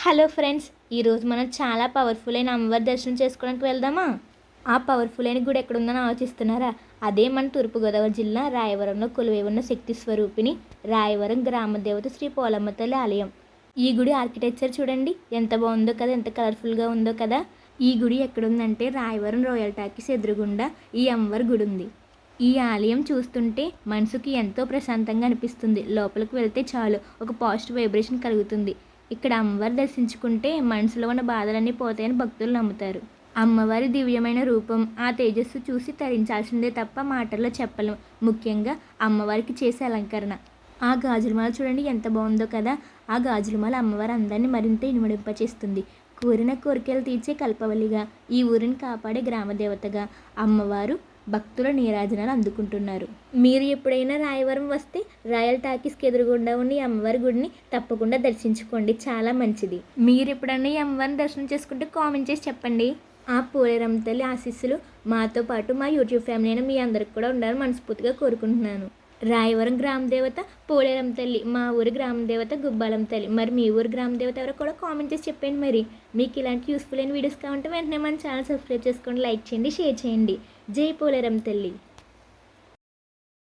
Hello friends, ఈరోజు మనం చాలా పవర్ఫుల్ అయిన అమ్మవారి దర్శనం చేసుకోవడానికి వెళ్దామా? ఆ పవర్ఫుల్ అయిన గుడి ఎక్కడుందని ఆలోచిస్తున్నారా? అదే మన తూర్పుగోదావరి జిల్లా రాయవరంలో కొలువై ఉన్న శక్తి స్వరూపిణి రాయవరం గ్రామదేవత శ్రీ పోలమ్మ తల్లి ఆలయం. ఈ గుడి ఆర్కిటెక్చర్ చూడండి, ఎంత బాగుందో కదా, ఎంత కలర్ఫుల్గా ఉందో కదా. ఈ గుడి ఎక్కడుందంటే రాయవరం రాయల్ టాకీస్ ఎదురుగుండా ఈ అమ్మవారి గుడి ఉంది. ఈ ఆలయం చూస్తుంటే మనసుకి ఎంతో ప్రశాంతంగా అనిపిస్తుంది. లోపలికి వెళ్తే చాలు ఒక పాజిటివ్ వైబ్రేషన్ కలుగుతుంది. ఇక్కడ అమ్మవారి దర్శించుకుంటే మనసులో ఉన్న బాధలన్నీ పోతాయని భక్తులు నమ్ముతారు. అమ్మవారి దివ్యమైన రూపం, ఆ తేజస్సు చూసి తరించాల్సిందే తప్ప మాటల్లో చెప్పలేం. ముఖ్యంగా అమ్మవారికి చేసే అలంకరణ, ఆ గాజులమాల చూడండి ఎంత బాగుందో కదా. ఆ గాజులమాల అమ్మవారి అందాన్ని మరింత ఇనుమడింపచేస్తుంది. కోరిన కోరికలు తీర్చే కల్పవల్లిగా, ఈ ఊరిని కాపాడే గ్రామదేవతగా అమ్మవారు భక్తుల నీరాజనాలు అందుకుంటున్నారు. మీరు ఎప్పుడైనా రాయవరం వస్తే రాయల్ టాకీస్కి ఎదురుగుండా ఉన్న ఈ అమ్మవారి గుడిని తప్పకుండా దర్శించుకోండి, చాలా మంచిది. మీరు ఎప్పుడైనా ఈ అమ్మవారిని దర్శనం చేసుకుంటే కామెంట్ చేసి చెప్పండి. ఆ పోలేరమ్మ తల్లి ఆశీస్సులు మాతో పాటు మా యూట్యూబ్ ఫ్యామిలీ అయినా మీ అందరికి కూడా ఉండాలని మనస్ఫూర్తిగా కోరుకుంటున్నాను. రాయవరం గ్రామదేవత పోలేరమ్మ తల్లి, మా ఊరి గ్రామదేవత గుబ్బాలమ్మ తల్లి. మరి మీ ఊరి గ్రామదేవత ఎవరో కూడా కామెంట్ చేసి చెప్పండి. మరి మీకు ఇలాంటి యూస్ఫుల్ అయిన వీడియోస్ కావాలంటే వెంటనే మన ఛానల్ సబ్స్క్రైబ్ చేసుకోండి, లైక్ చేయండి, షేర్ చేయండి. జై పోలేరమ్మ తల్లి.